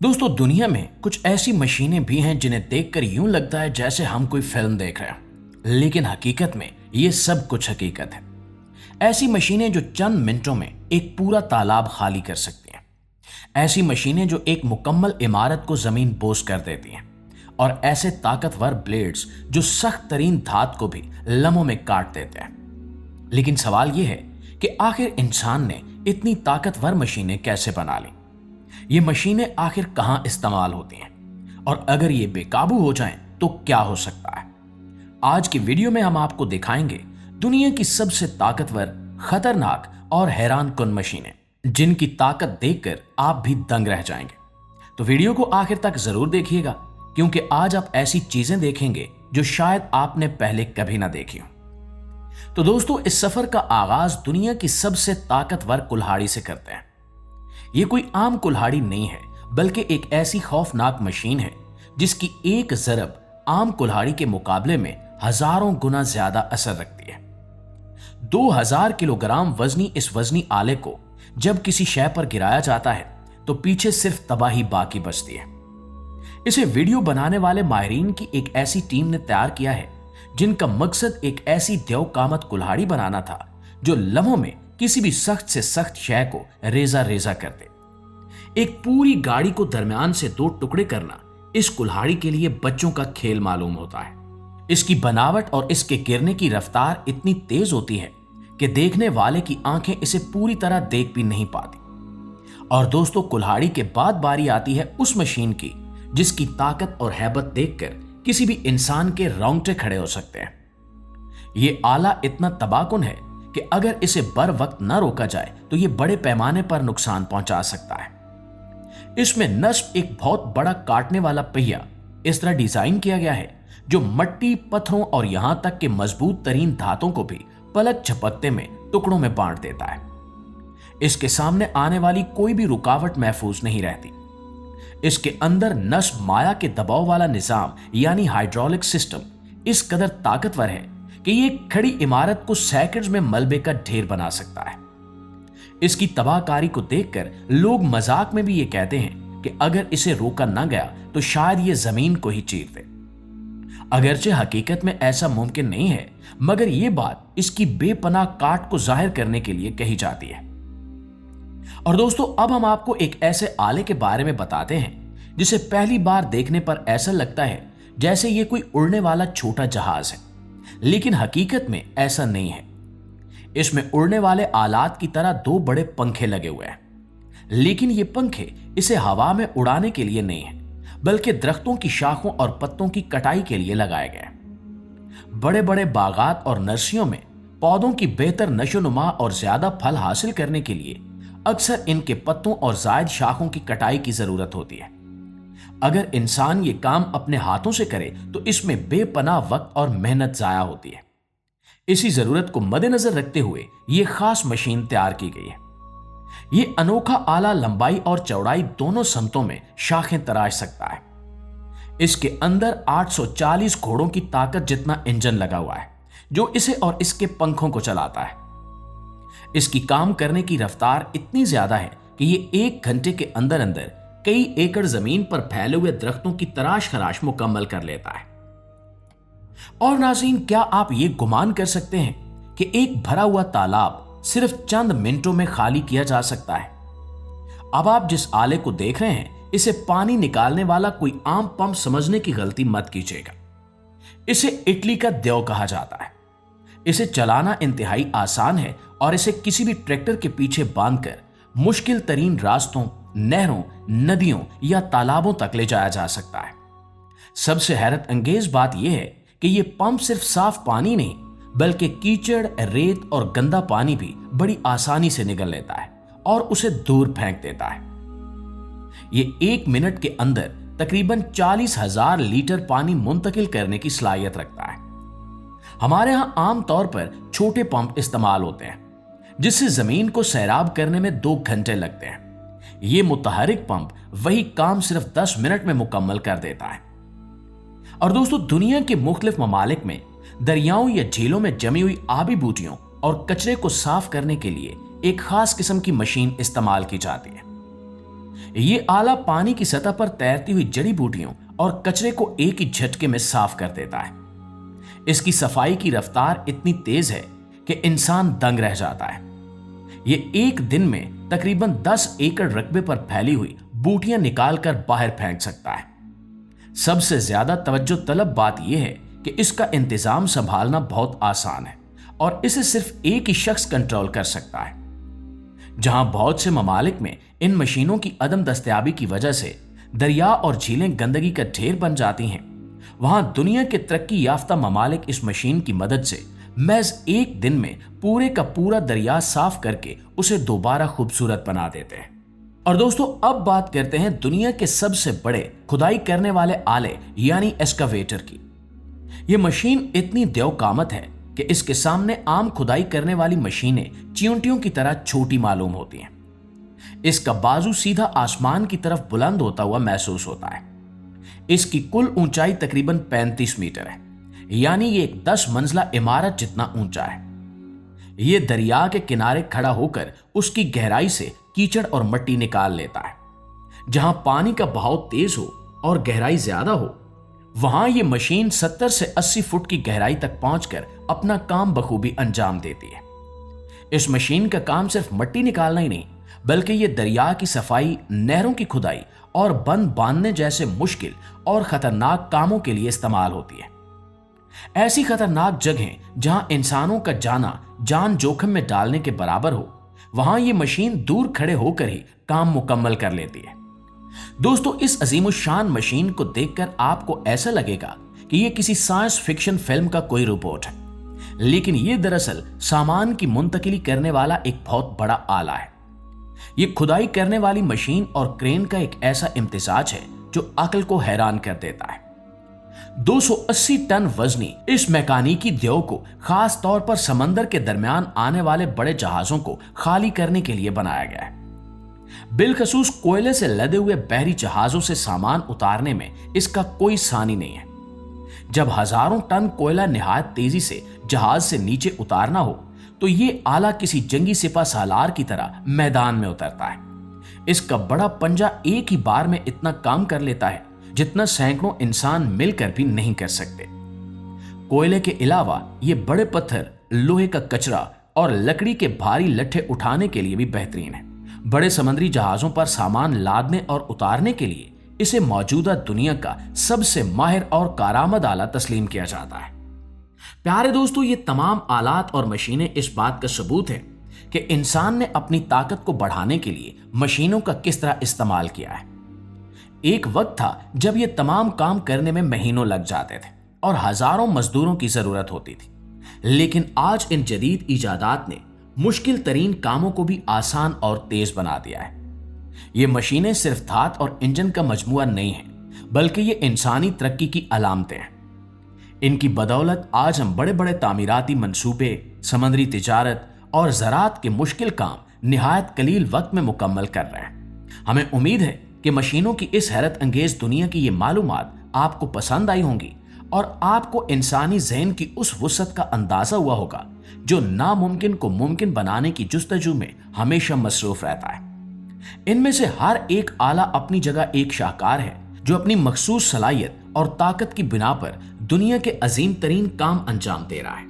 दोस्तों, दुनिया में कुछ ऐसी मशीनें भी हैं जिन्हें देखकर यूं लगता है जैसे हम कोई फिल्म देख रहे हैं, लेकिन हकीकत में ये सब कुछ हकीकत है। ऐसी मशीनें जो चंद मिनटों में एक पूरा तालाब खाली कर सकती हैं। ऐसी मशीनें जो एक मुकम्मल इमारत को जमीन बोस कर देती हैं। और ऐसे ताकतवर ब्लेड्स जो सख्त तरीन धात को भी लम्हों में काट देते हैं। लेकिन सवाल यह है कि आखिर इंसान ने इतनी ताकतवर मशीनें कैसे बना ली? ये मशीनें आखिर कहां इस्तेमाल होती हैं, और अगर ये बेकाबू हो जाएं तो क्या हो सकता है? आज की वीडियो में हम आपको दिखाएंगे दुनिया की सबसे ताकतवर, खतरनाक और हैरानकुन मशीनें, जिनकी ताकत देखकर आप भी दंग रह जाएंगे। तो वीडियो को आखिर तक जरूर देखिएगा, क्योंकि आज आप ऐसी चीजें देखेंगे जो शायद आपने पहले कभी ना देखी हो। तो दोस्तों, इस सफर का आगाज दुनिया की सबसे ताकतवर कुल्हाड़ी से करते हैं। ये कोई आम कुल्हाड़ी नहीं है, बल्कि एक ऐसी खौफनाक मशीन है जिसकी एक ज़रब आम कुल्हाड़ी के मुकाबले में हजारों गुना ज्यादा असर रखती है। 2000 किलोग्राम वजनी इस वजनी आले को जब किसी शय पर गिराया जाता है तो पीछे सिर्फ तबाही बाकी बचती है। इसे वीडियो बनाने वाले माहिरीन की एक ऐसी टीम ने तैयार किया है जिनका मकसद एक ऐसी देव कामत कुल्हाड़ी बनाना था जो लम्हों में किसी भी सख्त से सख्त शय को रेजा रेजा कर दे। एक पूरी गाड़ी को दरमियान से दो टुकड़े करना इस कुल्हाड़ी के लिए बच्चों का खेल मालूम होता है। इसकी बनावट और इसके गिरने की रफ्तार इतनी तेज होती है कि देखने वाले की आंखें इसे पूरी तरह देख भी नहीं पाती। और दोस्तों, कुल्हाड़ी के बाद बारी आती है उस मशीन की जिसकी ताकत और हैबत देखकर किसी भी इंसान के रोंगटे खड़े हो सकते हैं। यह आला इतना तबाहकुन है कि अगर इसे बर वक्त न रोका जाए तो यह बड़े पैमाने पर नुकसान पहुंचा सकता है। इसमें नस्ब एक बहुत बड़ा काटने वाला पहिया इस तरह डिजाइन किया गया है जो मट्टी, पत्थरों और यहां तक के मजबूत तरीन धातों को भी पलक झपकते में टुकड़ों में बांट देता है। इसके सामने आने वाली कोई भी रुकावट महफूज नहीं रहती। इसके अंदर नस्ब माया के दबाव वाला निजाम यानी हाइड्रोलिक सिस्टम इस कदर ताकतवर है कि ये खड़ी इमारत को सेकंड्स में मलबे का ढेर बना सकता है। इसकी तबाहकारी को देखकर लोग मजाक में भी ये कहते हैं कि अगर इसे रोका न गया तो शायद ये जमीन को ही चीर दे। अगरचे हकीकत में ऐसा मुमकिन नहीं है, मगर यह बात इसकी बेपनाह काट को जाहिर करने के लिए कही जाती है। और दोस्तों, अब हम आपको एक ऐसे आले के बारे में बताते हैं जिसे पहली बार देखने पर ऐसा लगता है जैसे ये कोई उड़ने वाला छोटा जहाज है, लेकिन हकीकत में ऐसा नहीं है। इसमें उड़ने वाले आलात की तरह दो बड़े पंखे लगे हुए हैं, लेकिन ये पंखे इसे हवा में उड़ाने के लिए नहीं है, बल्कि दरख्तों की शाखों और पत्तों की कटाई के लिए लगाए गए हैं। बड़े बड़े बागात और नर्सरियों में पौधों की बेहतर नशोनुमा और ज्यादा फल हासिल करने के लिए अक्सर इनके पत्तों और जायद शाखों की कटाई की जरूरत होती है। अगर इंसान ये काम अपने हाथों से करे तो इसमें बेपनाह वक्त और मेहनत जाया होती है। इसी जरूरत को मद्देनजर रखते हुए यह खास मशीन तैयार की गई है। यह अनोखा आला लंबाई और चौड़ाई दोनों समतों में शाखें तराश सकता है। इसके अंदर 840 घोड़ों की ताकत जितना इंजन लगा हुआ है जो इसे और इसके पंखों को चलाता है। इसकी काम करने की रफ्तार इतनी ज्यादा है कि यह 1 घंटे के अंदर अंदर कई एकड़ जमीन पर फैले हुए दरख्तों की तराश खराश मुकम्मल कर लेता है। और नाज़रीन, क्या आप ये गुमान कर सकते हैं कि एक भरा हुआ तालाब सिर्फ चंद मिनटों में खाली किया जा सकता है? अब आप जिस आले को देख रहे हैं, इसे पानी निकालने वाला कोई आम पंप समझने की गलती मत कीजिएगा। इसे इटली का देव कहा जाता है। इसे चलाना इंतहाई आसान है और इसे किसी भी ट्रैक्टर के पीछे बांधकर मुश्किल तरीन रास्तों, नहरों, नदियों या तालाबों तक ले जाया जा सकता है। सबसे हैरत अंगेज बात यह है कि यह पंप सिर्फ साफ पानी नहीं, बल्कि कीचड़, रेत और गंदा पानी भी बड़ी आसानी से निगल लेता है और उसे दूर फेंक देता है। यह 1 मिनट के अंदर तकरीबन 40,000 लीटर पानी मुंतकिल करने की सलाहियत रखता है। हमारे यहां आमतौर पर छोटे पंप इस्तेमाल होते हैं जिससे जमीन को सैराब करने में 2 घंटे लगते हैं। यह मुतहरिक पंप वही काम सिर्फ 10 मिनट में मुकम्मल कर देता है। और दोस्तों, दुनिया के मुख्तलिफ ममालिक में दरियाओं या झीलों में जमी हुई आबी बूटियों और कचरे को साफ करने के लिए एक खास किस्म की मशीन इस्तेमाल की जाती है। ये आला पानी की सतह पर तैरती हुई जड़ी बूटियों और कचरे को एक ही झटके में साफ कर देता है। इसकी सफाई की रफ्तार इतनी तेज है कि इंसान दंग रह जाता है। ये एक दिन में तकरीबन 10 एकड़ रकबे पर फैली हुई बूटियां निकालकर बाहर फेंक सकता है। सबसे ज्यादा तवज्जो तलब बात यह है कि इसका इंतजाम संभालना बहुत आसान है और इसे सिर्फ एक ही शख्स कंट्रोल कर सकता है। जहां बहुत से ममालिक में इन मशीनों की अदम दस्तयाबी की वजह से दरिया और झीलें गंदगी का ढेर बन जाती हैं, वहां दुनिया के तरक्की याफ्ता ममालिक इस मशीन की मदद से महज एक दिन में पूरे का पूरा दरिया साफ करके उसे दोबारा खूबसूरत बना देते हैं। और दोस्तों, अब बात करते हैं दुनिया के सबसे बड़े खुदाई करने वाले आले यानी एस्कावेटर की। यह मशीन इतनी देवकामत है कि इसके सामने आम खुदाई करने वाली मशीनें चींटियों की तरह छोटी मालूम होती हैं। इसका बाजू सीधा आसमान की तरफ बुलंद होता हुआ महसूस होता है। इसकी कुल ऊंचाई तकरीबन 35 मीटर है, यानी ये एक 10 मंजिला इमारत जितना ऊंचा है। यह दरिया के किनारे खड़ा होकर उसकी गहराई से कीचड़ और मिट्टी निकाल लेता है। जहां पानी का बहाव तेज हो और गहराई ज्यादा हो, वहां यह मशीन 70 से 80 फुट की गहराई तक पहुंचकर अपना काम बखूबी अंजाम देती है। इस मशीन का काम सिर्फ मिट्टी निकालना ही नहीं, बल्कि यह दरिया की सफाई, नहरों की खुदाई और बंद बांधने जैसे मुश्किल और खतरनाक कामों के लिए इस्तेमाल होती है। ऐसी खतरनाक जगहें जहां इंसानों का जाना जान जोखिम में डालने के बराबर हो, वहां यह मशीन दूर खड़े होकर ही काम मुकम्मल कर लेती है। दोस्तों, इस अजीमुशान मशीन को देखकर आपको ऐसा लगेगा कि यह किसी साइंस फिक्शन फिल्म का कोई रोबोट है, लेकिन यह दरअसल सामान की मुंतकिली करने वाला एक बहुत बड़ा आला है। यह खुदाई करने वाली मशीन और क्रेन का एक ऐसा इम्तिजाज है जो अक्ल को हैरान कर देता है। 280 टन वजनी इस मैकेनिकी देव को खास तौर पर समंदर के दरमियान आने वाले बड़े जहाजों को खाली करने के लिए बनाया गया है। बिलखसूस कोयले से लदे हुए बहरी जहाजों से सामान उतारने में इसका कोई सानी नहीं है। जब हजारों टन कोयला निहायत तेजी से जहाज से नीचे उतारना हो, तो ये आला किसी जंगी सिपा सालार की तरह मैदान में उतरता है। इसका बड़ा पंजा एक ही बार में इतना काम कर लेता है जितना सैकड़ों इंसान मिलकर भी नहीं कर सकते। कोयले के अलावा ये बड़े पत्थर, लोहे का कचरा और लकड़ी के भारी लट्ठे उठाने के लिए भी बेहतरीन है। बड़े समुद्री जहाजों पर सामान लादने और उतारने के लिए इसे मौजूदा दुनिया का सबसे माहिर और कारआमद आला तस्लीम किया जाता है। प्यारे दोस्तों, ये तमाम आलात और मशीनें इस बात का सबूत है कि इंसान ने अपनी ताकत को बढ़ाने के लिए मशीनों का किस तरह इस्तेमाल किया है। एक वक्त था जब ये तमाम काम करने में महीनों लग जाते थे और हजारों मजदूरों की जरूरत होती थी, लेकिन आज इन जदीद इजादात ने मुश्किल तरीन कामों को भी आसान और तेज बना दिया है। ये मशीनें सिर्फ धात और इंजन का मजमुआ नहीं है, बल्कि ये इंसानी तरक्की की अलामतें हैं। इनकी बदौलत आज हम बड़े बड़े तामीराती मंसूबे, समुद्री तिजारत और ज़राअत के मुश्किल काम निहायत कलील वक्त में मुकम्मल कर रहे हैं। हमें उम्मीद है कि मशीनों की इस हैरत अंगेज दुनिया की ये मालूमात आपको पसंद आई होंगी और आपको इंसानी ज़हन की उस वुसअत का अंदाज़ा हुआ होगा जो नामुमकिन को मुमकिन बनाने की जुस्तजू में हमेशा मसरूफ रहता है। इनमें से हर एक आला अपनी जगह एक शाहकार है जो अपनी मखसूस सलाहियत और ताकत की बिना पर दुनिया के अजीम तरीन काम अंजाम दे रहा है।